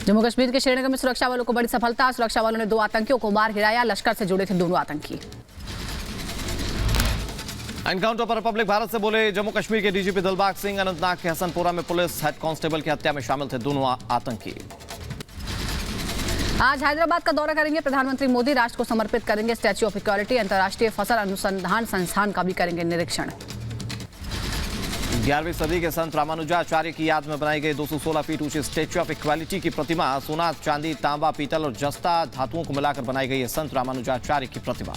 जम्मू कश्मीर के श्रीनगर में सुरक्षा बलों को बड़ी सफलता। सुरक्षा बलों ने 2 आतंकियों को मार गिराया। लश्कर से जुड़े थे दोनों आतंकी। एनकाउंटर पर रिपब्लिक भारत से बोले जम्मू कश्मीर के डीजीपी दिलबाग सिंह। अनंतनाग के हसनपुरा में पुलिस हेड कांस्टेबल की हत्या में शामिल थे दोनों आतंकी। आज हैदराबाद का दौरा करेंगे प्रधानमंत्री मोदी। राष्ट्र को समर्पित करेंगे स्टैच्यू ऑफ इक्वालिटी। अंतर्राष्ट्रीय फसल अनुसंधान संस्थान का भी करेंगे निरीक्षण। 11वीं सदी के संत रामानुजाचार्य की याद में बनाई गई 216 फीट ऊंची स्टैच्यू ऑफ इक्वालिटी की प्रतिमा सोना, चांदी, तांबा, पीतल और जस्ता धातुओं को मिलाकर बनाई गई है संत रामानुजाचार्य की प्रतिमा।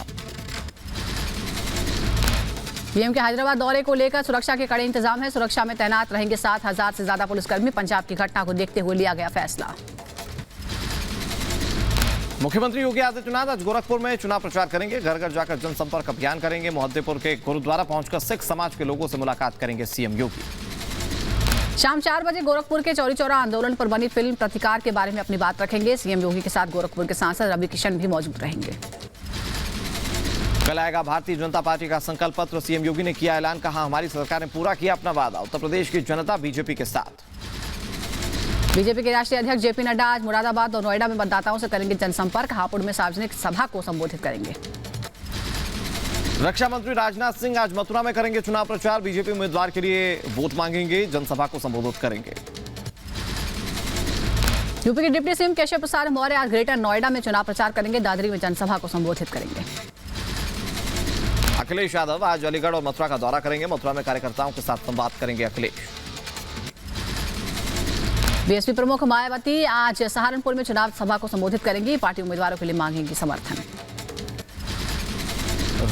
पीएम के हैदराबाद दौरे को लेकर सुरक्षा के कड़े इंतजाम है। सुरक्षा में तैनात रहेंगे 7,000 से ज्यादा पुलिसकर्मी। पंजाब की घटना को देखते हुए लिया गया फैसला। मुख्यमंत्री योगी आदित्यनाथ आज गोरखपुर में चुनाव प्रचार करेंगे। घर घर जाकर जनसंपर्क अभियान करेंगे। मोहद्देपुर के गुरुद्वारा पहुंचकर सिख समाज के लोगों से मुलाकात करेंगे सीएम योगी। शाम 4 बजे गोरखपुर के चौरी चौरा आंदोलन पर बनी फिल्म प्रतिकार के बारे में अपनी बात रखेंगे। सीएम योगी के साथ गोरखपुर के सांसद रवि किशन भी मौजूद रहेंगे। कल आएगा भारतीय जनता पार्टी का संकल्प पत्र। सीएम योगी ने किया ऐलान, कहा हमारी सरकार ने पूरा किया अपना वादा। उत्तर प्रदेश की जनता बीजेपी के साथ। बीजेपी के राष्ट्रीय अध्यक्ष जेपी नड्डा आज मुरादाबाद और नोएडा में मतदाताओं से करेंगे जनसंपर्क। हापुड़ में सार्वजनिक सभा को संबोधित करेंगे। रक्षा मंत्री राजनाथ सिंह आज मथुरा में करेंगे चुनाव प्रचार। बीजेपी उम्मीदवार के लिए वोट मांगेंगे। जनसभा को संबोधित करेंगे। यूपी के डिप्टी सीएम केशव प्रसाद मौर्य आज ग्रेटर नोएडा में चुनाव प्रचार करेंगे। दादरी में जनसभा को संबोधित करेंगे। अखिलेश यादव आज अलीगढ़ और मथुरा का दौरा करेंगे। मथुरा में कार्यकर्ताओं के साथ संवाद करेंगे अखिलेश। बीएसपी प्रमुख मायावती आज सहारनपुर में चुनाव सभा को संबोधित करेंगी। पार्टी उम्मीदवारों के लिए मांगेंगी समर्थन।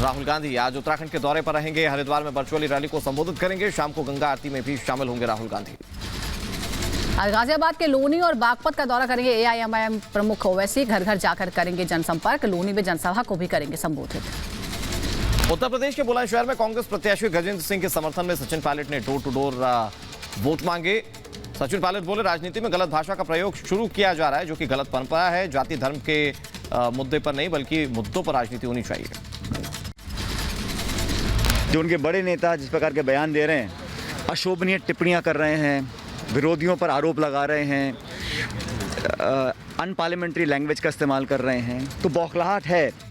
राहुल गांधी आज उत्तराखंड के दौरे पर रहेंगे। हरिद्वार में वर्चुअली रैली को संबोधित करेंगे। शाम को गंगा आरती में भी शामिल होंगे राहुल गांधी। आज गाजियाबाद के लोनी और बागपत का दौरा करेंगे एआईएमआईएम प्रमुख ओवैसी। घर घर जाकर करेंगे जनसंपर्क। लोनी में जनसभा को भी करेंगे संबोधित। उत्तर प्रदेश के बुलंदशहर में कांग्रेस प्रत्याशी गजेंद्र सिंह के समर्थन में सचिन पायलट ने डोर टू डोर वोट मांगे। सचिन पायलट बोले राजनीति में गलत भाषा का प्रयोग शुरू किया जा रहा है, जो कि गलत परंपरा है। जाति धर्म के मुद्दे पर नहीं बल्कि मुद्दों पर राजनीति होनी चाहिए। जो उनके बड़े नेता जिस प्रकार के बयान दे रहे हैं, अशोभनीय टिप्पणियां कर रहे हैं, विरोधियों पर आरोप लगा रहे हैं, अनपार्लियामेंट्री लैंग्वेज का इस्तेमाल कर रहे हैं, तो बौखलाहट है।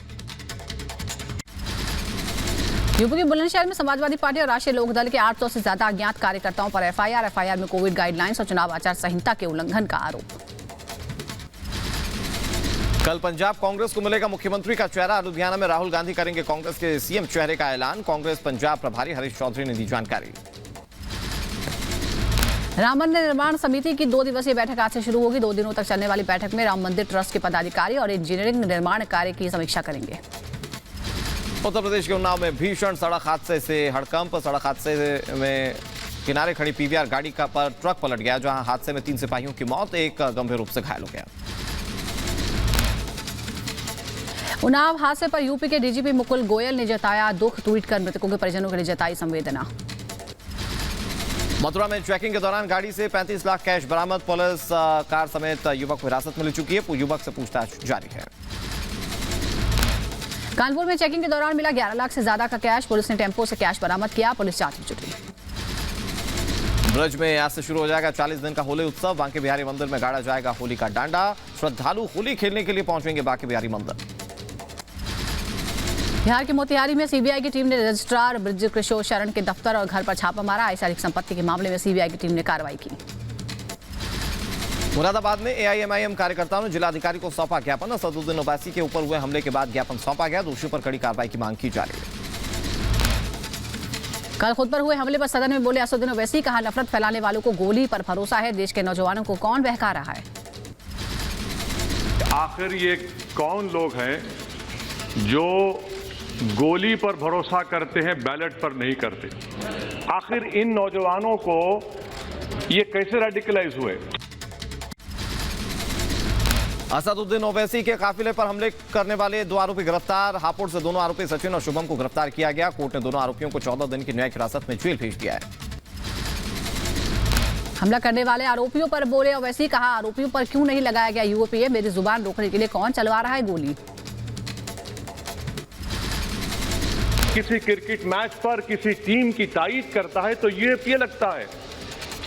यूपी के बुलंदशहर में समाजवादी पार्टी और राष्ट्रीय लोकदल के 800 से ज्यादा अज्ञात कार्यकर्ताओं पर एफआईआर में कोविड गाइडलाइंस और चुनाव आचार संहिता के उल्लंघन का आरोप। कल पंजाब कांग्रेस को मिलेगा मुख्यमंत्री का चेहरा। लुधियाना में राहुल गांधी करेंगे कांग्रेस के सीएम चेहरे का ऐलान। कांग्रेस पंजाब प्रभारी हरीश चौधरी ने दी जानकारी। राम मंदिर निर्माण समिति की 2 दिवसीय बैठक आज से शुरू होगी। 2 दिनों तक चलने वाली बैठक में राम मंदिर ट्रस्ट के पदाधिकारी और इंजीनियरिंग निर्माण कार्य की समीक्षा करेंगे। उत्तर प्रदेश के उन्नाव में भीषण सड़क हादसे से हड़कंप। सड़क हादसे में किनारे खड़ी पीवीआर गाड़ी का पर ट्रक पलट गया, जहां हादसे में 3 सिपाहियों की मौत, एक गंभीर रूप से घायल हो गया। उन्नाव हादसे पर यूपी के डीजीपी मुकुल गोयल ने जताया दुख। ट्वीट कर मृतकों के परिजनों के लिए जताई संवेदना। मथुरा में चेकिंग के दौरान गाड़ी से 35 लाख कैश बरामद। पुलिस कार समेत युवक को हिरासत में ले चुकी है। युवक से पूछताछ जारी है। कानपुर में चेकिंग के दौरान मिला 11 लाख से ज्यादा का कैश। पुलिस ने टेंपो से कैश बरामद किया। पुलिस जांच में जुटी। ब्रज में आज से शुरू हो जाएगा 40 दिन का होली उत्सव। बांके बिहारी मंदिर में गाड़ा जाएगा होली का डांडा। श्रद्धालु होली खेलने के लिए पहुंचेंगे बांके बिहारी मंदिर। बिहार के मोतिहारी में सीबीआई की टीम ने रजिस्ट्रार ब्रज किशोर शरण के दफ्तर और घर पर छापा मारा। ऐतिहासिक संपत्ति के मामले में सीबीआई की टीम ने कार्रवाई की। मुरादाबाद में एआईएमआईएम कार्यकर्ताओं ने जिलाधिकारी को सौंपा ज्ञापन। असदुद्दीन ओवैसी के ऊपर हुए हमले के बाद ज्ञापन सौंपा गया। दोषियों पर कड़ी कार्रवाई की मांग की जा रही है। कल खुद पर हुए हमले पर सदन में बोले असदुद्दीन ओवैसी, कहा नफरत फैलाने वालों को गोली पर भरोसा है। देश के नौजवानों को कौन बहका रहा है? आखिर ये कौन लोग हैं जो गोली पर भरोसा करते हैं, बैलेट पर नहीं करते? आखिर इन नौजवानों को ये कैसे रेडिकलाइज हुए? असदुद्दीन ओवैसी के काफिले पर हमले करने वाले 2 आरोपी गिरफ्तार। हापुड़ से दोनों आरोपी सचिन और शुभम को गिरफ्तार किया गया। कोर्ट ने दोनों आरोपियों को 14 दिन की न्यायिक हिरासत में जेल भेज दिया है। हमला करने वाले आरोपियों पर बोले ओवैसी, कहा आरोपियों पर क्यों नहीं लगाया गया यूएपीए? मेरी जुबान रोकने के लिए कौन चलवा रहा है गोली? किसी क्रिकेट मैच पर किसी टीम की तारीफ करता है तो यूएपीए लगता है।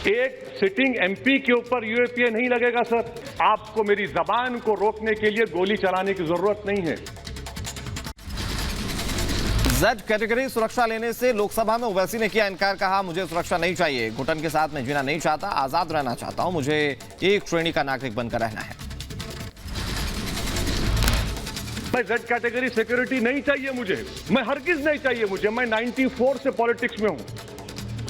एक सिटिंग एमपी के ऊपर यूएपीए नहीं लगेगा सर। आपको मेरी जबान को रोकने के लिए गोली चलाने की जरूरत नहीं है। जेड कैटेगरी सुरक्षा लेने से लोकसभा में ओवैसी ने किया इनकार, कहा मुझे सुरक्षा नहीं चाहिए, घुटन के साथ मैं जीना नहीं चाहता, आजाद रहना चाहता हूं, मुझे एक श्रेणी का नागरिक बनकर रहना है। मैं जेड कैटेगरी सिक्योरिटी नहीं चाहिए मुझे, मैं हरगिज नहीं चाहिए मुझे। मैं 94 से पॉलिटिक्स में हूं।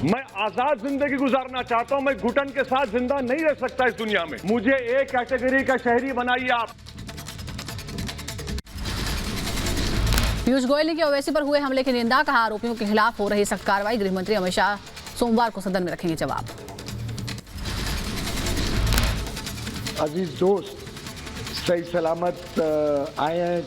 मैं आजाद जिंदगी गुजारना चाहता हूं। मैं घुटन के साथ जिंदा नहीं रह सकता इस दुनिया में। मुझे ए कैटेगरी का शहरी बनाइए आप। पीयूष गोयल ने किया ओवैसी पर हुए हमले की निंदा, कहा आरोपियों के खिलाफ हो रही सख्त कार्रवाई। गृह मंत्री अमित शाह सोमवार को सदन में रखेंगे जवाब। अजीज दोस्त सही सलामत आए हैं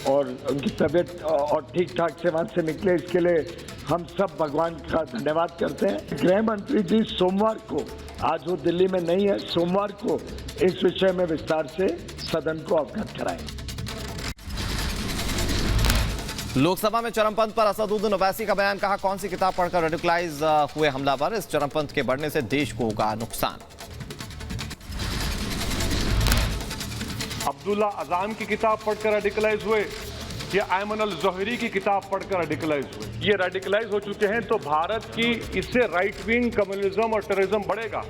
और उनकी तबीयत और ठीक ठाक से वहां से निकले, इसके लिए हम सब भगवान का धन्यवाद करते हैं। गृह मंत्री जी सोमवार को, आज वो दिल्ली में नहीं है, सोमवार को इस विषय में विस्तार से सदन को अवगत कराएंगे। लोकसभा में चरमपंथ पर असदुद्दीन ओवैसी का बयान, कहा कौन सी किताब पढ़कर रेडिकलाइज हुए हमलावर, इस चरमपंथ के बढ़ने से देश को होगा नुकसान। अब्दुल्ला अजाम की किताब पढ़कर रेडिकलाइज हुए या अयमन अल ज़ोहरी की किताब पढ़कर रेडिकलाइज हुए? ये रेडिकलाइज हो चुके हैं तो भारत की इससे राइट विंग कम्युनिज्म और टेररिज्म बढ़ेगा।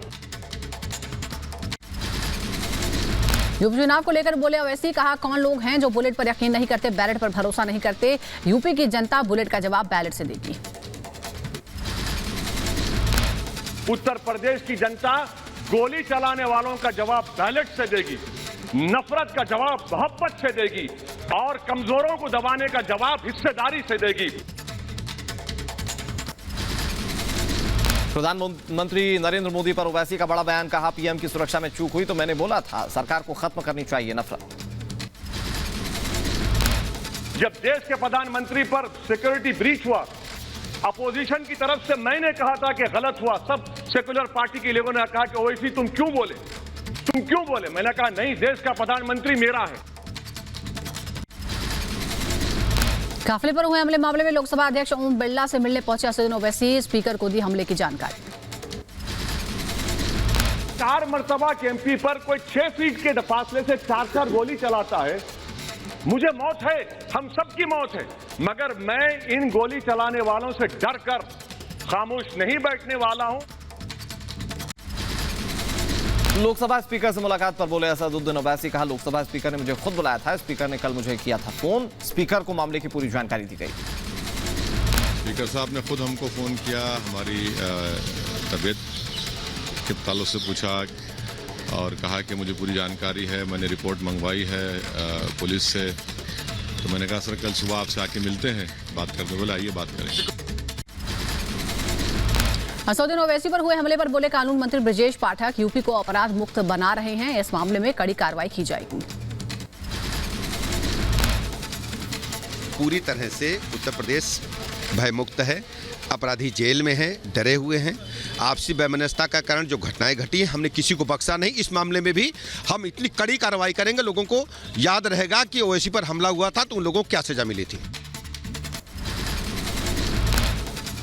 उपचुनाव को लेकर बोले ओवैसी, कहा कौन लोग हैं जो बुलेट पर यकीन नहीं करते, बैलेट पर भरोसा नहीं करते। यूपी की जनता बुलेट का जवाब बैलेट से देगी। उत्तर प्रदेश की जनता गोली चलाने वालों का जवाब बैलेट से देगी, नफरत का जवाब मोहब्बत से देगी और कमजोरों को दबाने का जवाब हिस्सेदारी से देगी। प्रधानमंत्री नरेंद्र मोदी पर ओवैसी का बड़ा बयान, कहा पीएम की सुरक्षा में चूक हुई तो मैंने बोला था सरकार को खत्म करनी चाहिए नफरत। जब देश के प्रधानमंत्री पर सिक्योरिटी ब्रीच हुआ, अपोजिशन की तरफ से मैंने कहा था कि गलत हुआ। सब सेक्युलर पार्टी के लोगों ने कहा कि ओवैसी तुम क्यों बोले, तुम क्यों बोले? मैंने कहा नहीं, देश का प्रधानमंत्री मेरा है। काफिले पर हुए हमले मामले में लोकसभा अध्यक्ष ओम बिरला से मिलने पहुंचे असदुद्दीन ओवैसी, स्पीकर को दी हमले की जानकारी। 4 मरतबा के एमपी पर कोई 6 फीट के फासले से 4 गोली चलाता है। मुझे मौत है, हम सबकी मौत है, मगर मैं इन गोली चलाने वालों से डर कर खामोश नहीं बैठने वाला हूं। लोकसभा स्पीकर से मुलाकात पर बोले असदुद्दीन ओवैसी, कहा लोकसभा स्पीकर ने मुझे खुद बुलाया था, स्पीकर ने कल मुझे किया था फोन, स्पीकर को मामले की पूरी जानकारी दी गई। स्पीकर साहब ने खुद हमको फोन किया, हमारी तबीयत के ताल्लुक से पूछा और कहा कि मुझे पूरी जानकारी है, मैंने रिपोर्ट मंगवाई है पुलिस से। तो मैंने कहा सर कल सुबह आपसे आके मिलते हैं, बात करते। बोले आइए बात करें। असदुद्दीन ओवैसी पर हुए हमले पर बोले कानून मंत्री ब्रजेश पाठक, यूपी को अपराध मुक्त बना रहे हैं, इस मामले में कड़ी कार्रवाई की जाएगी। पूरी तरह से उत्तर प्रदेश भयमुक्त है, अपराधी जेल में हैं, डरे हुए हैं। आपसी वैमनस्यता का कारण जो घटनाएं घटी हैं, हमने किसी को बख्शा नहीं। इस मामले में भी हम इतनी कड़ी कार्रवाई करेंगे, लोगों को याद रहेगा कि ओवैसी पर हमला हुआ था तो उन लोगों को क्या सजा मिली थी।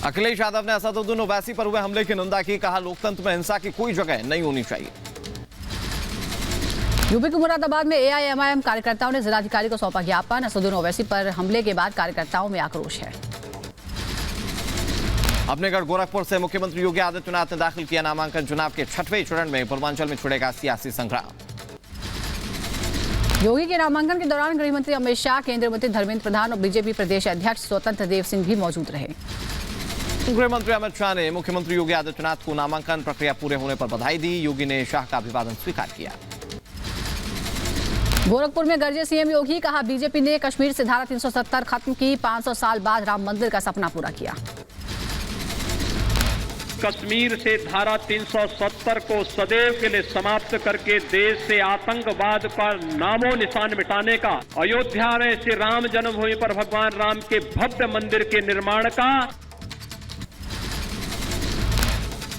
अखिलेश यादव ने असदुद्दीन ओवैसी पर हुए हमले की निंदा की, कहा लोकतंत्र में हिंसा की कोई जगह नहीं होनी चाहिए। यूपी के मुरादाबाद में एआईएमआईएम कार्यकर्ताओं ने जिलाधिकारी को सौंपा ज्ञापन, असदुद्दीन ओवैसी पर हमले के बाद कार्यकर्ताओं में आक्रोश है। अपने गढ़ गोरखपुर से मुख्यमंत्री योगी आदित्यनाथ ने दाखिल किया नामांकन, चुनाव के 6वें चरण में पूर्वांचल में छिड़ेगा सियासी संग्राम। योगी के नामांकन के दौरान गृह मंत्री अमित शाह, केंद्रीय मंत्री धर्मेंद्र प्रधान और बीजेपी प्रदेश अध्यक्ष स्वतंत्र देव सिंह भी मौजूद रहे। गृह मंत्री अमित शाह ने मुख्यमंत्री योगी आदित्यनाथ को नामांकन प्रक्रिया पूरे होने पर बधाई दी। योगी ने शाह का अभिवादन स्वीकार किया। गोरखपुर में गरजे सीएम योगी, कहा बीजेपी ने कश्मीर से धारा 370 खत्म की, 500 साल बाद राम मंदिर का सपना पूरा किया। कश्मीर से धारा 370 को सदैव के लिए समाप्त करके देश से आतंकवाद पर नामो निशान मिटाने का, अयोध्या में श्री राम जन्मभूमि पर भगवान राम के भव्य मंदिर के निर्माण का।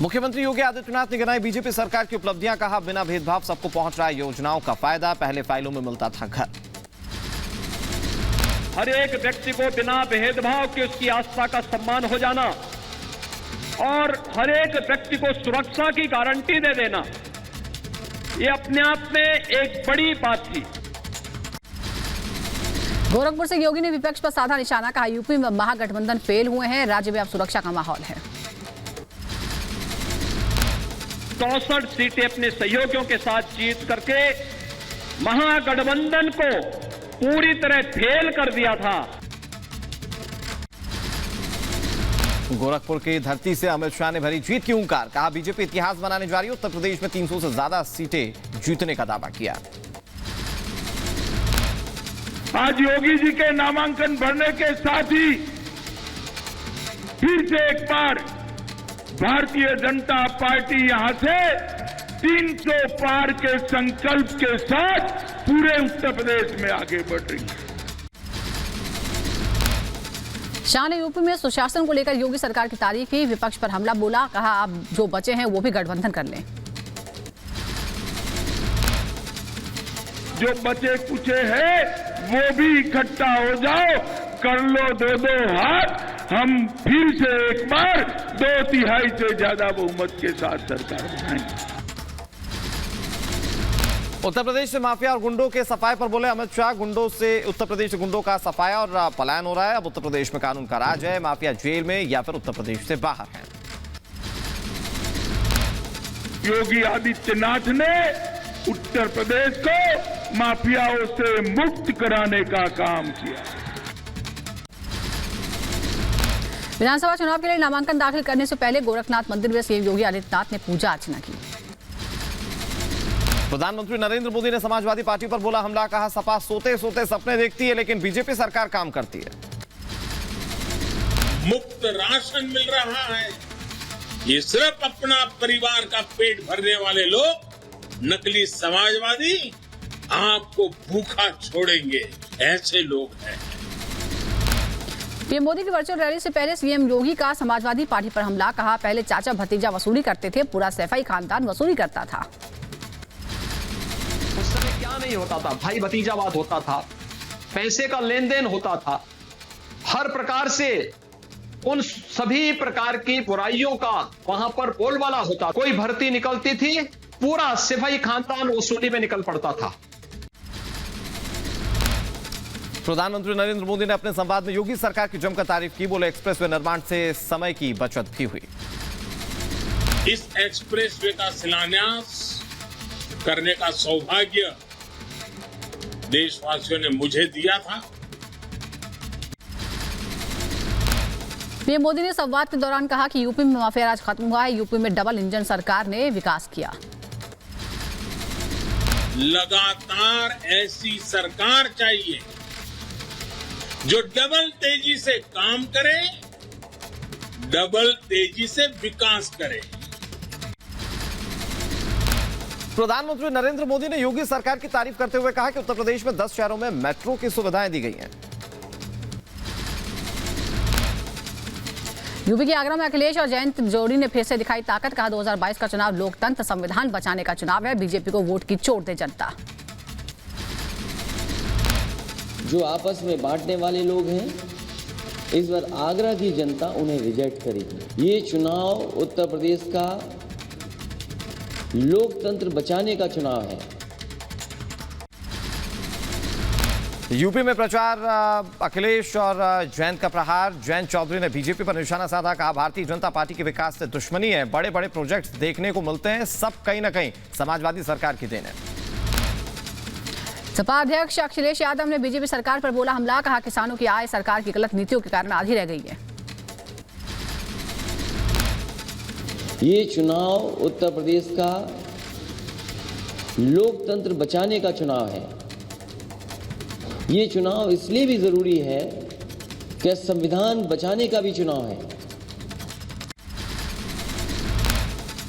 मुख्यमंत्री योगी आदित्यनाथ ने गिनाई बीजेपी सरकार की उपलब्धियां, कहा बिना भेदभाव सबको पहुंच रहा है योजनाओं का फायदा, पहले फाइलों में मिलता था घर। हर एक व्यक्ति को बिना भेदभाव के उसकी आस्था का सम्मान हो जाना और हर एक व्यक्ति को सुरक्षा की गारंटी दे देना, ये अपने आप में एक बड़ी बात थी। गोरखपुर से योगी ने विपक्ष पर साधा निशाना, कहा यूपी में महागठबंधन फेल हुए हैं, राज्य में अब सुरक्षा का माहौल है। 64 सीटें अपने सहयोगियों के साथ जीत करके महागठबंधन को पूरी तरह फेल कर दिया था। गोरखपुर की धरती से अमित शाह ने भरी जीत की हुंकार, कहा बीजेपी इतिहास बनाने जा रही है। उत्तर प्रदेश में 300 से ज्यादा सीटें जीतने का दावा किया। आज योगी जी के नामांकन भरने के साथ ही फिर से एक बार भारतीय जनता पार्टी यहां से 300 पार के संकल्प के साथ पूरे उत्तर प्रदेश में आगे बढ़ रही है। शाह ने यूपी में सुशासन को लेकर योगी सरकार की तारीफ की, विपक्ष पर हमला बोला, कहा अब जो बचे हैं वो भी गठबंधन कर लें। जो बचे कुचे हैं वो भी इकट्ठा हो जाओ, कर लो दो हाथ, हम फिर से एक बार 2/3 से ज्यादा बहुमत के साथ सरकार बनाएंगे। उत्तर प्रदेश से माफिया और गुंडों के सफाए पर बोले अमित शाह, गुंडों से उत्तर प्रदेश से गुंडों का सफाया और पलायन हो रहा है। अब उत्तर प्रदेश में कानून का राज है, माफिया जेल में या फिर उत्तर प्रदेश से बाहर है। योगी आदित्यनाथ ने उत्तर प्रदेश को माफियाओं से मुक्त कराने का काम किया। विधानसभा चुनाव के लिए नामांकन दाखिल करने से पहले गोरखनाथ मंदिर में सीएम योगी आदित्यनाथ ने पूजा अर्चना की। प्रधानमंत्री नरेंद्र मोदी ने समाजवादी पार्टी पर बोला हमला, कहा सपा सोते सोते सपने देखती है लेकिन बीजेपी सरकार काम करती है। मुफ्त राशन मिल रहा है, ये सिर्फ अपना परिवार का पेट भरने वाले लोग, नकली समाजवादी आपको भूखा छोड़ेंगे, ऐसे लोग हैं। पीएम मोदी की वर्चुअल रैली से पहले सीएम योगी का समाजवादी पार्टी पर हमला, कहा पहले चाचा भतीजा वसूली करते थे, पूरा सैफई खानदान वसूली करता था। उस समय क्या नहीं होता था, भाई भतीजावाद होता था, पैसे का लेन देन होता था, हर प्रकार से उन सभी प्रकार की बुराइयों का वहां पर बोलबाला होता। कोई भर्ती निकलती थी, पूरा सिपाही खानदान वसूली में निकल पड़ता था। प्रधानमंत्री नरेंद्र मोदी ने अपने संवाद में योगी सरकार की जमकर तारीफ की, बोले एक्सप्रेसवे निर्माण से समय की बचत भी हुई। इस एक्सप्रेसवे का शिलान्यास करने का सौभाग्य देशवासियों ने मुझे दिया था। पीएम मोदी ने संवाद के दौरान कहा कि यूपी में माफिया राज खत्म हुआ है, यूपी में डबल इंजन सरकार ने विकास किया। लगातार ऐसी सरकार चाहिए जो डबल तेजी से काम करे, डबल तेजी से विकास करे। प्रधानमंत्री नरेंद्र मोदी ने योगी सरकार की तारीफ करते हुए कहा कि उत्तर प्रदेश में 10 शहरों में मेट्रो की सुविधाएं दी गई हैं। यूपी के आगरा में अखिलेश और जयंत जोड़ी ने फिर से दिखाई ताकत, कहा 2022 का चुनाव लोकतंत्र संविधान बचाने का चुनाव है, बीजेपी को वोट की चोट दे जनता। जो आपस में बांटने वाले लोग हैं, इस बार आगरा की जनता उन्हें रिजेक्ट करेगी। ये चुनाव उत्तर प्रदेश का लोकतंत्र बचाने का चुनाव है। यूपी में प्रचार अखिलेश और जयंत का प्रहार, जयंत चौधरी ने बीजेपी पर निशाना साधा, कहा भारतीय जनता पार्टी के विकास से दुश्मनी है, बड़े बड़े प्रोजेक्ट्स देखने को मिलते हैं, सब कहीं ना कहीं समाजवादी सरकार की देन है। सपा अध्यक्ष अखिलेश यादव ने बीजेपी सरकार पर बोला हमला, कहा किसानों की आय सरकार की गलत नीतियों के कारण आधी रह गई है। ये चुनाव उत्तर प्रदेश का लोकतंत्र बचाने का चुनाव है। ये चुनाव इसलिए भी जरूरी है कि संविधान बचाने का भी चुनाव है।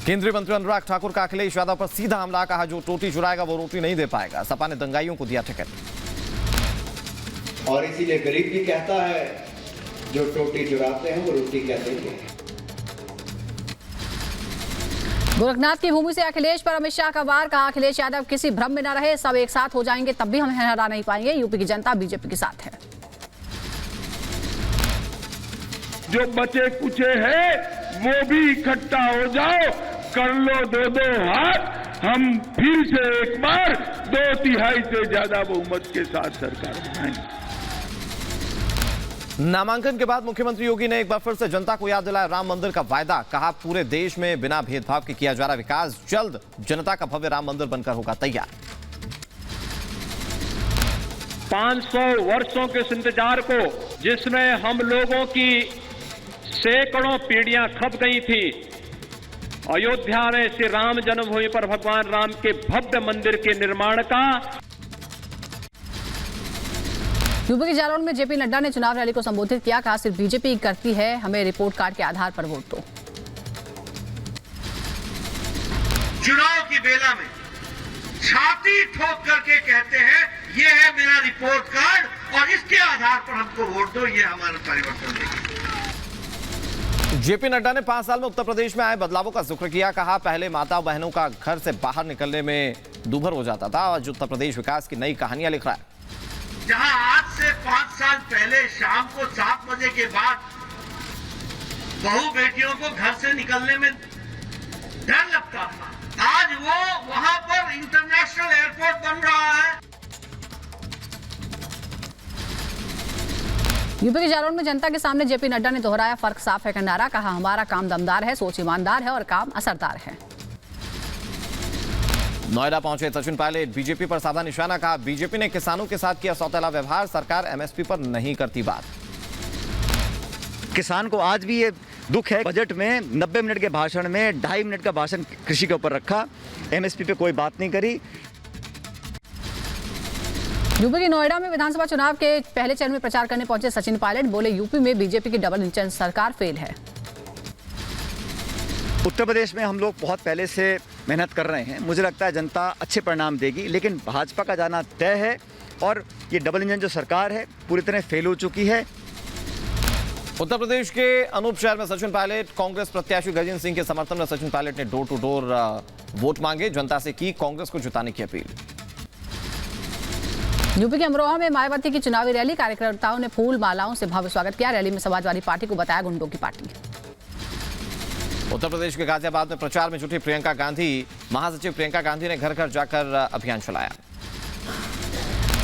केंद्रीय मंत्री अनुराग ठाकुर का अखिलेश यादव पर सीधा हमला, कहा जो रोटी चुराएगा वो रोटी नहीं दे पाएगा, सपा ने दंगाइयों को दिया टिकट। और इसीलिए गरीब भी कहता है जो रोटी चुराते हैं वो रोटी क्या देंगे। गोरखनाथ की भूमि से अखिलेश पर अमित शाह का वार, कहा अखिलेश यादव किसी भ्रम में न रहे, सब एक साथ हो जाएंगे तब भी हम हरा नहीं पाएंगे, यूपी की जनता बीजेपी के साथ है। जो बचे कुचे हैं वो भी इकट्ठा हो जाओ, कर लो दो हाथ, हम फिर से एक बार 2/3 से ज्यादा बहुमत के साथ सरकार बनाएंगे। नामांकन के बाद मुख्यमंत्री योगी ने एक बार फिर से जनता को याद दिलाया राम मंदिर का वायदा। कहा पूरे देश में बिना भेदभाव के किया जा रहा विकास, जल्द जनता का भव्य राम मंदिर बनकर होगा तैयार। 500 वर्षों के इस इंतजार को, जिसमें हम लोगों की सैकड़ों पीढ़ियां खप गई थी, अयोध्या में श्री राम जन्मभूमि पर भगवान राम के भव्य मंदिर के निर्माण का। यूपी के जालौन में जेपी नड्डा ने चुनाव रैली को संबोधित किया। कहा सिर्फ बीजेपी करती है, हमें रिपोर्ट कार्ड के आधार पर वोट दो। चुनाव की बेला में छाती ठोक करके कहते हैं ये है मेरा रिपोर्ट कार्ड और इसके आधार पर हमको वोट दो, ये हमारा परिवर्तन देगा। जेपी नड्डा ने 5 साल में उत्तर प्रदेश में आए बदलावों का जिक्र किया। कहा पहले माता बहनों का घर से बाहर निकलने में दूभर हो जाता था, आज उत्तर प्रदेश विकास की नई कहानियां लिख रहा है। जहां आज से 5 साल पहले शाम को 7 बजे के बाद बहू बेटियों को घर से निकलने में डर लगता था, आज वो वहां पर इंटरनेशनल एयरपोर्ट बन रहा है। यूपी के जालौन में जनता के सामने जेपी नड्डा ने दोहराया फर्क साफ है का नारा। कहा हमारा काम दमदार है, सोच ईमानदार है और काम असरदार है। नोएडा पहुंचे सचिन पायलट, बीजेपी पर साधा निशाना। कहा बीजेपी ने किसानों के साथ किया सौतेला व्यवहार, सरकार एमएसपी पर नहीं करती बात। किसान को आज भी ये दुख है, बजट में 90 मिनट के भाषण में 2.5 मिनट का भाषण कृषि के ऊपर रखा, एमएसपी पे कोई बात नहीं करी। यूपी के नोएडा में विधानसभा चुनाव के पहले चरण में प्रचार करने पहुंचे सचिन पायलट। बोले यूपी में बीजेपी की डबल इंजन सरकार फेल है। उत्तर प्रदेश में हम लोग बहुत पहले से मेहनत कर रहे हैं, मुझे लगता है जनता अच्छे परिणाम देगी, लेकिन भाजपा का जाना तय है और ये डबल इंजन जो सरकार है पूरी तरह फेल हो चुकी है। उत्तर प्रदेश के अनूप शहर में सचिन पायलट, कांग्रेस प्रत्याशी गजेंद्र सिंह के समर्थन में सचिन पायलट ने डोर टू डोर वोट मांगे, जनता से की कांग्रेस को जिताने की अपील। यूपी के अमरोहा में मायावती की चुनावी रैली, कार्यकर्ताओं ने फूल मालाओं से भव्य स्वागत किया। रैली में समाजवादी पार्टी को बताया गुंडों की पार्टी। उत्तर प्रदेश के गाजियाबाद में प्रचार में जुटी प्रियंका गांधी, महासचिव प्रियंका गांधी ने घर घर जाकर अभियान चलाया।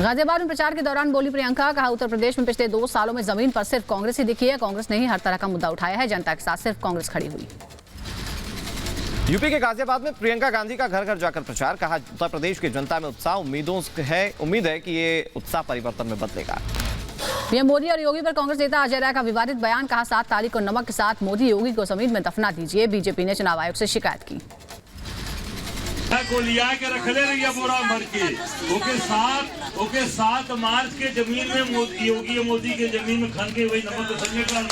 गाजियाबाद में प्रचार के दौरान बोली प्रियंका। कहा उत्तर प्रदेश में पिछले 2 सालों में जमीन पर सिर्फ कांग्रेस ही दिखी है, कांग्रेस ने ही हर तरह का मुद्दा उठाया है, जनता के साथ सिर्फ कांग्रेस खड़ी हुई। यूपी के गाजियाबाद में प्रियंका गांधी का घर घर जाकर प्रचार। कहा उत्तर प्रदेश की जनता में उत्साह, उम्मीद है कि ये उत्साह परिवर्तन में बदलेगा। पीएम मोदी और योगी पर कांग्रेस नेता अजय राय का विवादित बयान। कहा 7 तारीख को नमक के साथ मोदी योगी को जमीन में दफना दीजिए। बीजेपी ने चुनाव आयोग से शिकायत की। को लिया के रख ले रही है बोरा भर के, ओके 7 मार्च के जमीन में योगी मोदी के जमीन में खन के वही नमक का।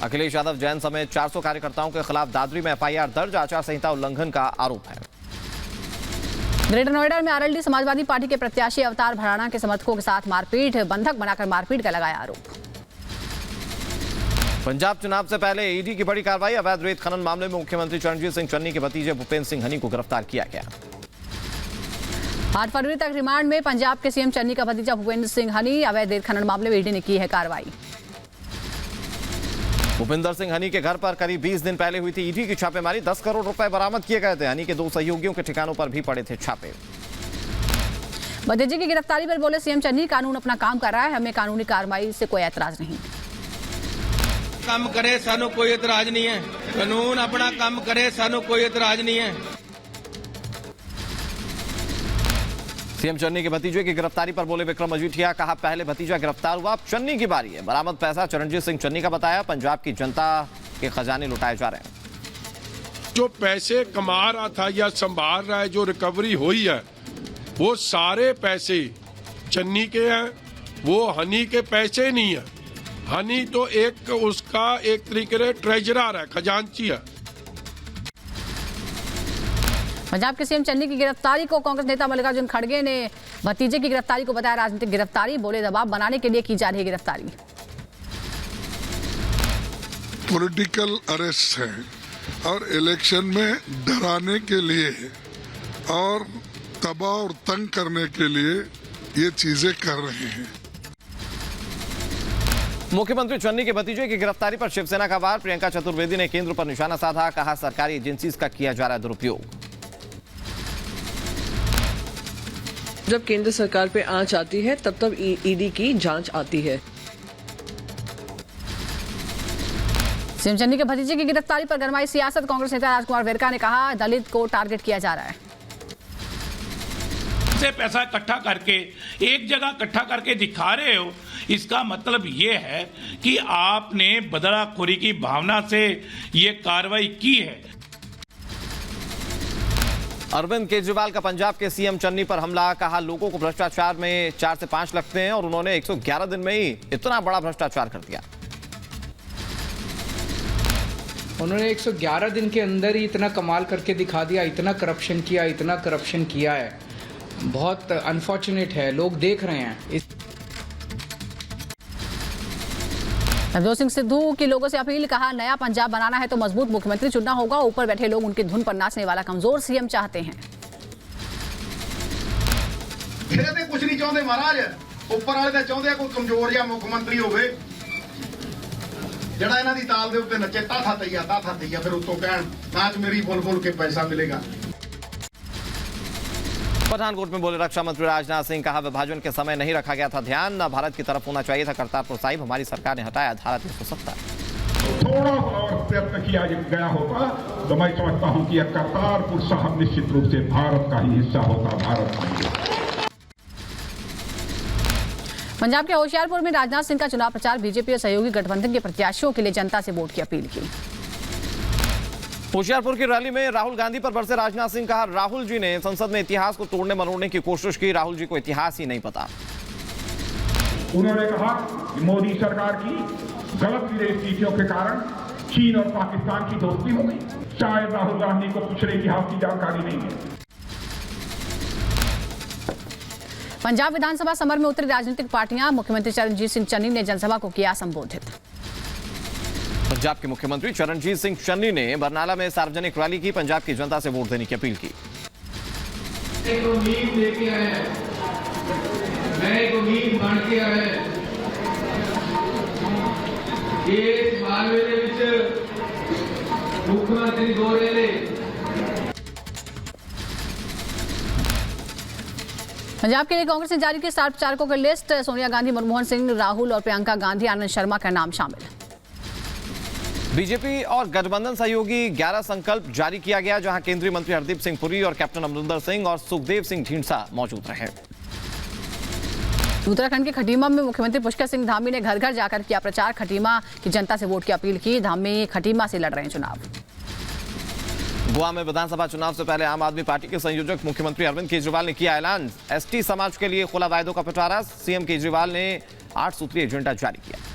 अखिलेश यादव जैन समेत 400 कार्यकर्ताओं के खिलाफ दादरी में एफआईआर दर्ज, आचार संहिता उल्लंघन का आरोप है। ग्रेटर नोएडा में आरएलडी समाजवादी पार्टी के प्रत्याशी अवतार भराड़ा के समर्थकों के साथ मारपीट, बंधक बनाकर मारपीट का लगाया आरोप। पंजाब चुनाव से पहले ईडी की बड़ी कार्रवाई, अवैध रेत खनन मामले में मुख्यमंत्री चरणजीत सिंह चन्नी के भतीजे भूपेंद्र सिंह हनी को गिरफ्तार किया गया। 8 फरवरी तक रिमांड में पंजाब के सीएम चन्नी का भतीजा भूपेंद्र सिंह हनी, अवैध रेत खनन मामले में ईडी ने की है कार्रवाई। भूपेंद्र सिंह हनी के घर पर करीब 20 दिन पहले हुई थी ईडी की छापेमारी, 10 करोड़ रुपए बरामद किए गए थे। हनी के 2 सहयोगियों के ठिकानों पर भी पड़े थे छापे। भतीजे की गिरफ्तारी पर बोले सीएम चन्नी, कानून अपना काम कर रहा है, हमें कानूनी कार्रवाई से कोई ऐतराज नहीं। काम करे सानू कोई एतराज नहीं है, कानून अपना काम करे सानू कोई एतराज नहीं है। सीएम चन्नी के भतीजे की गिरफ्तारी पर बोले विक्रम मजीठिया। कहा पहले भतीजा गिरफ्तार हुआ, अब चन्नी की बारी है। बरामद पैसा चरणजीत सिंह चन्नी का बताया। पंजाब की जनता के खजाने लुटाए जा रहे हैं। जो पैसे कमा रहा था या संभाल रहा है, जो रिकवरी हुई है, वो सारे पैसे चन्नी के हैं, वो हनी के पैसे नहीं है। हनी तो उसका एक तरीके से ट्रेजरर है, खजांची है। पंजाब के सीएम चन्नी की गिरफ्तारी को कांग्रेस नेता मल्लिकार्जुन खड़गे ने भतीजे की गिरफ्तारी को बताया राजनीतिक गिरफ्तारी। बोले दबाव बनाने के लिए की जा रही है गिरफ्तारी। पॉलिटिकल अरेस्ट है और इलेक्शन में डराने के लिए और दबाव और तंग करने के लिए ये चीजें कर रहे हैं। मुख्यमंत्री चन्नी के भतीजे की गिरफ्तारी पर शिवसेना का वार। प्रियंका चतुर्वेदी ने केंद्र पर निशाना साधा, कहा सरकारी एजेंसी का किया जा रहा है दुरुपयोग। जब केंद्र सरकार पे आंच आती है तब ईडी की जांच आती है। सीएम चन्नी के भतीजे की गिरफ्तारी पर गरमाई सियासत। कांग्रेस नेता राजकुमार वेरका ने कहा दलित को टारगेट किया जा रहा है। से पैसा इकट्ठा करके एक जगह इकट्ठा करके दिखा रहे हो, इसका मतलब ये है कि आपने बदलाखोरी की भावना से ये कार्रवाई की है। अरविंद केजरीवाल का पंजाब के सीएम चन्नी पर हमला। कहा लोगों को भ्रष्टाचार में 4 से 5 लगते हैं और उन्होंने 111 दिन में ही इतना बड़ा भ्रष्टाचार कर दिया। उन्होंने 111 दिन के अंदर ही इतना कमाल करके दिखा दिया, इतना करप्शन किया है। बहुत अनफॉर्चुनेट है, लोग देख रहे हैं। नवजोत सिंह सिद्धू की लोगों से अपील। कहा नया पंजाब बनाना है तो मजबूत मुख्यमंत्री चुनना होगा। ऊपर बैठे लोग उनकी धुन पर नाचने वाला कमजोर सीएम चाहते हैं। कुछ नहीं चाहते महाराज, ऊपर वाले तो चाहते कोई कमजोर या मुख्यमंत्री होवे जड़ा इन्हां दी ताल दे उत्ते नचे था तैया फिर उत्तों कहण नाच मेरी बोल के पैसा मिलेगा। पठानकोट में बोले रक्षा मंत्री राजनाथ सिंह। कहा विभाजन के समय नहीं रखा गया था ध्यान, न भारत की तरफ होना चाहिए था करतारपुर साहिब। हमारी सरकार ने हटाया धारा 370। थोड़ा और प्रयत्न किया गया होता तो मैं समझता हूं कि करतारपुर साहिब निश्चित रूप से भारत का ही हिस्सा होता, भारत का ही। पंजाब के होशियारपुर में राजनाथ सिंह का चुनाव प्रचार। बीजेपी और सहयोगी गठबंधन के प्रत्याशियों के लिए जनता से वोट की अपील की। होशियारपुर की रैली में राहुल गांधी पर बरसे राजनाथ सिंह। कहा राहुल जी ने संसद में इतिहास को तोड़ने मरोड़ने की कोशिश की। राहुल जी को इतिहास ही नहीं पता। उन्होंने कहा कि मोदी सरकार की गलत विदेश नीतियों के कारण चीन और पाकिस्तान की दोस्ती हो गई। शायद राहुल गांधी को पिछले इतिहास की जानकारी नहीं है। पंजाब विधानसभा समर में उतरी राजनीतिक पार्टियां। मुख्यमंत्री चरणजीत सिंह चन्नी ने जनसभा को किया संबोधित। पंजाब के मुख्यमंत्री चरणजीत सिंह चन्नी ने बरनाला में सार्वजनिक रैली की। पंजाब की जनता से वोट देने की अपील की। एक उम्मीद लेके आए, मैं एक उम्मीद बन के आए। इस मामले में मुख्यमंत्री दो रहे। पंजाब के लिए कांग्रेस ने जारी की स्टार प्रचारकों की लिस्ट। सोनिया गांधी, मनमोहन सिंह, राहुल और प्रियंका गांधी, आनंद शर्मा का नाम शामिल। बीजेपी और गठबंधन सहयोगी 11 संकल्प जारी किया गया, जहां केंद्रीय मंत्री हरदीप सिंह पुरी और कैप्टन अमरिंदर सिंह और सुखदेव सिंह ढींढसा मौजूद रहे। उत्तराखंड के खटीमा में मुख्यमंत्री पुष्कर सिंह धामी ने घर घर जाकर किया प्रचार। खटीमा की जनता से वोट की अपील की। धामी खटीमा से लड़ रहे हैं चुनाव। गोवा में विधानसभा चुनाव से पहले आम आदमी पार्टी के संयोजक मुख्यमंत्री अरविंद केजरीवाल ने किया ऐलान। एसटी समाज के लिए खुला वायदों का पिटारा। सीएम केजरीवाल ने 8 सूत्रीय एजेंडा जारी किया।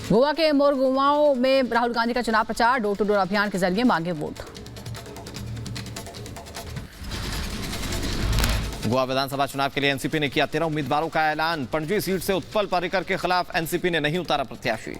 गोवा के मोरगुवाओं में राहुल गांधी का चुनाव प्रचार। डोर टू डोर अभियान के जरिए मांगे वोट। गोवा विधानसभा चुनाव के लिए एनसीपी ने किया 13 उम्मीदवारों का ऐलान। पणजी सीट से उत्पल पर्रिकर के खिलाफ एनसीपी ने नहीं उतारा प्रत्याशी।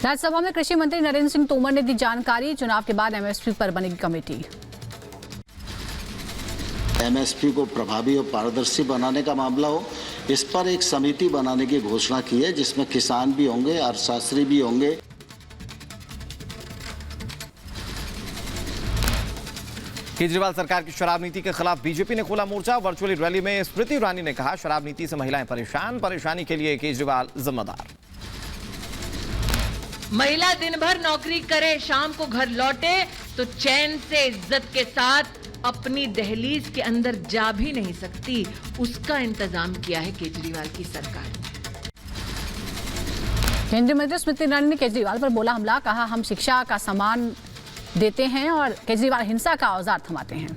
राज्यसभा में कृषि मंत्री नरेंद्र सिंह तोमर ने दी जानकारी। चुनाव के बाद एमएसपी पर बनेगी कमेटी। एमएसपी को प्रभावी और पारदर्शी बनाने का मामला हो, इस पर एक समिति बनाने की घोषणा की है, जिसमें किसान भी होंगे, अर्थशास्त्री भी होंगे। केजरीवाल सरकार की शराब नीति के खिलाफ बीजेपी ने खोला मोर्चा। वर्चुअली रैली में स्मृति ईरानी ने कहा, शराब नीति से महिलाएं परेशान, परेशानी के लिए केजरीवाल जिम्मेदार। महिला दिन भर नौकरी करे, शाम को घर लौटे तो चैन से इज्जत के साथ अपनी दहलीज के अंदर जा भी नहीं सकती, उसका इंतजाम किया है केजरीवाल की सरकार ने। केंद्रीय मंत्री स्मृति ईरानी ने केजरीवाल पर बोला हमला। कहा, हम शिक्षा का सामान देते हैं और केजरीवाल हिंसा का औजार थमाते हैं।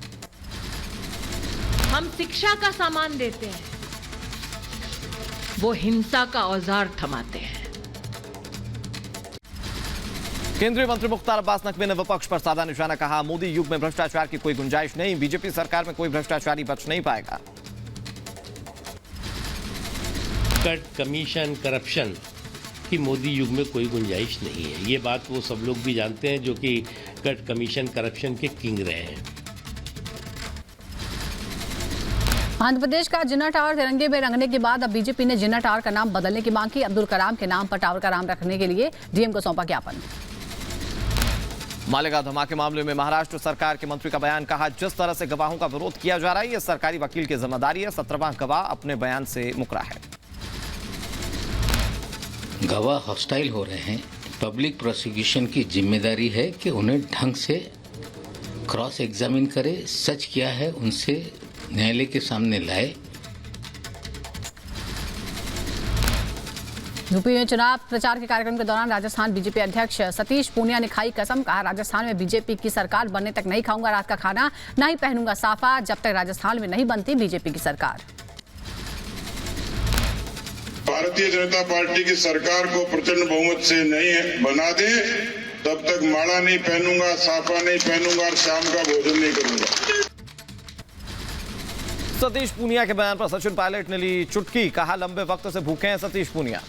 हम शिक्षा का सामान देते हैं, वो हिंसा का औजार थमाते हैं। केंद्रीय मंत्री मुख्तार अब्बास नकवी ने विपक्ष पर साधा निशाना। कहा, मोदी युग में भ्रष्टाचार की कोई गुंजाइश नहीं, बीजेपी सरकार में कोई भ्रष्टाचारी बच नहीं पाएगा। कट, कमीशन, करप्शन की मोदी युग में कोई गुंजाइश नहीं है। ये बात वो सब लोग भी जानते हैं जो कि कट, कमीशन, करप्शन के किंग रहे हैं। आंध्र प्रदेश का जिन्ना टावर तिरंगे में रंगने के बाद अब बीजेपी ने जिन्ना टावर का नाम बदलने की मांग की। अब्दुल कलाम के नाम पर टावर का नाम रखने के लिए डीएम को सौंपा ज्ञापन। मालेगांव धमाके मामले में महाराष्ट्र सरकार के मंत्री का बयान। कहा, जिस तरह से गवाहों का विरोध किया जा रहा है, यह सरकारी वकील की जिम्मेदारी है। 17वां गवाह अपने बयान से मुकरा है। गवाह हॉस्टाइल हो रहे हैं, पब्लिक प्रोसिक्यूशन की जिम्मेदारी है कि उन्हें ढंग से क्रॉस एग्जामिन करे, सच क्या है उनसे न्यायालय के सामने लाए। यूपी में चुनाव प्रचार के कार्यक्रम के दौरान राजस्थान बीजेपी अध्यक्ष सतीश पूनिया ने खाई कसम। कहा, राजस्थान में बीजेपी की सरकार बनने तक नहीं खाऊंगा रात का खाना, ना ही पहनूंगा साफा, जब तक राजस्थान में नहीं बनती बीजेपी की सरकार। भारतीय जनता पार्टी की सरकार को प्रचंड बहुमत से नहीं बना दे, तब तक माला नहीं पहनूंगा, साफा नहीं पहनूंगा और शाम का भोजन नहीं करूंगा। सतीश पूनिया के बयान पर सचिन पायलट ने ली चुटकी। कहा, लंबे वक्त से भूखे हैं सतीश पूनिया।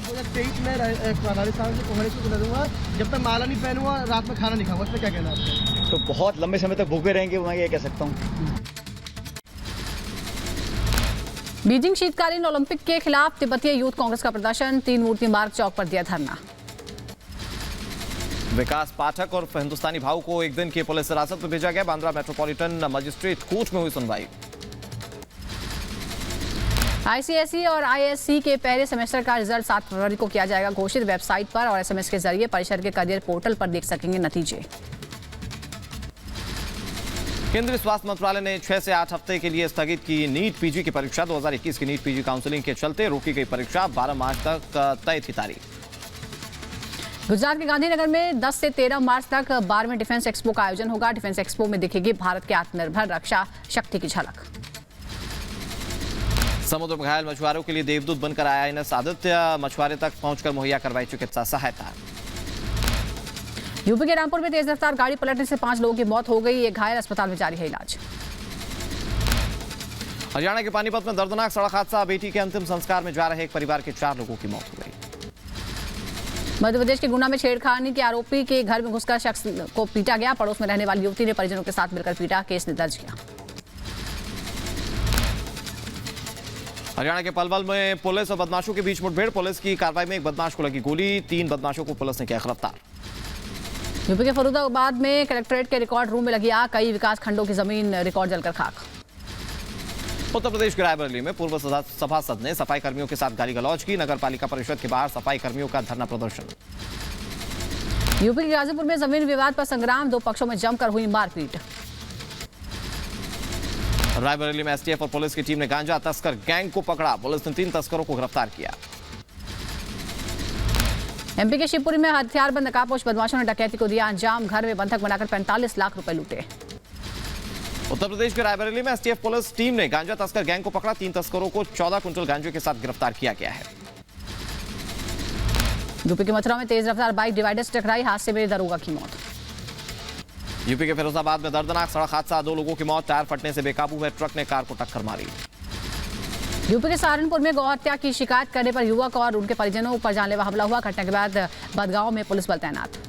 2023 में राजस्थान से कांग्रेस को बना दूंगा, जब तक माला नहीं पहनूंगा रात में खाना नहीं खाऊंगा। इसमें क्या कहना है? तो बहुत लंबे समय तक भूखे रहेंगे, मैं ये कह सकता हूँ। बीजिंग शीतकालीन ओलंपिक के खिलाफ तिब्बतीय यूथ कांग्रेस का प्रदर्शन। 3 मूर्ति मार्ग चौक पर दिया धरना। विकास पाठक और हिंदुस्तानी भाव को एक दिन की पुलिस हिरासत में भेजा गया। बांद्रा मेट्रोपॉलिटन मजिस्ट्रेट कोर्ट में हुई सुनवाई। आईसीएसई और आईएससी के पहले सेमेस्टर का रिजल्ट 7 फरवरी को किया जाएगा घोषित। वेबसाइट पर और एसएमएस के जरिए परिषद के करियर पोर्टल पर देख सकेंगे नतीजे। केंद्रीय स्वास्थ्य मंत्रालय ने 6 से 8 हफ्ते के लिए स्थगित की नीट पीजी की परीक्षा। 2021 की नीट पीजी काउंसलिंग के चलते रोकी गई परीक्षा 12 मार्च तक तय थी तारीख। गुजरात के गांधीनगर में 10 से 13 मार्च तक 12वें डिफेंस एक्सपो का आयोजन होगा। डिफेंस एक्सपो में दिखेगी भारत के आत्मनिर्भर रक्षा शक्ति की झलक। समुद्र में घायल मछुआरों के लिए देवदूत बनकर आया आईएनएस आदित्य। मछुआरे तक पहुंचकर मुहैया करवाई चिकित्सा सहायता। यूपी के रामपुर में तेज रफ्तार गाड़ी पलटने से 5 लोगों की मौत हो गई। एक घायल अस्पताल में जारी है इलाज। हरियाणा के पानीपत में दर्दनाक सड़क हादसा। बेटी के अंतिम संस्कार में जा रहे एक परिवार के 4 लोगों की मौत हो गई। मध्य प्रदेश के गुना में छेड़खानी के आरोपी के घर में घुसकर शख्स को पीटा गया। पड़ोस में रहने वाली युवती ने परिजनों के साथ मिलकर पीटा। केस दर्ज किया। हरियाणा के पलवल में पुलिस और बदमाशों के बीच मुठभेड़। पुलिस की कार्रवाई में एक बदमाश को लगी गोली। 3 बदमाशों को पुलिस ने किया गिरफ्तार। यूपी के फरीदाबाद में कलेक्ट्रेट के रिकॉर्ड रूम में लगी आग। कई विकास खंडों की जमीन रिकॉर्ड जलकर खाक। उत्तर प्रदेश के रायबरेली में पूर्व सभासद ने सफाई कर्मियों के साथ गाली गलौज की। नगर पालिका परिषद के बाहर सफाई कर्मियों का धरना प्रदर्शन। यूपी के गाजीपुर में जमीन विवाद पर संग्राम। 2 पक्षों में जमकर हुई मारपीट। रायबरेली में एसटीएफ और पुलिस की टीम ने गांजा तस्कर गैंग को पकड़ा। पुलिस ने 3 तस्करों को गिरफ्तार किया। एमपी के शिवपुरी में हथियारबंद नकाबपोश बदमाशों ने डकैती को दिया अंजाम। घर में बंधक बनाकर 45 लाख रुपए लूटे। उत्तर प्रदेश के रायबरेली में एसटीएफ पुलिस टीम ने गांजा तस्कर गैंग को पकड़ा। 3 तस्करों को 14 क्विंटल गांजे के साथ गिरफ्तार किया गया है। यूपी के मथुरा में तेज रफ्तार बाइक डिवाइडर से टकराई। हादसे में दरोगा की मौत। यूपी के फिरोजाबाद में दर्दनाक सड़क हादसा। 2 लोगों की मौत। टायर फटने से बेकाबू हुए ट्रक ने कार को टक्कर मारी। यूपी के सहारनपुर में गौहत्या की शिकायत करने पर युवक और उनके परिजनों पर जानलेवा हमला हुआ। घटना के बाद बदगांव में पुलिस बल तैनात।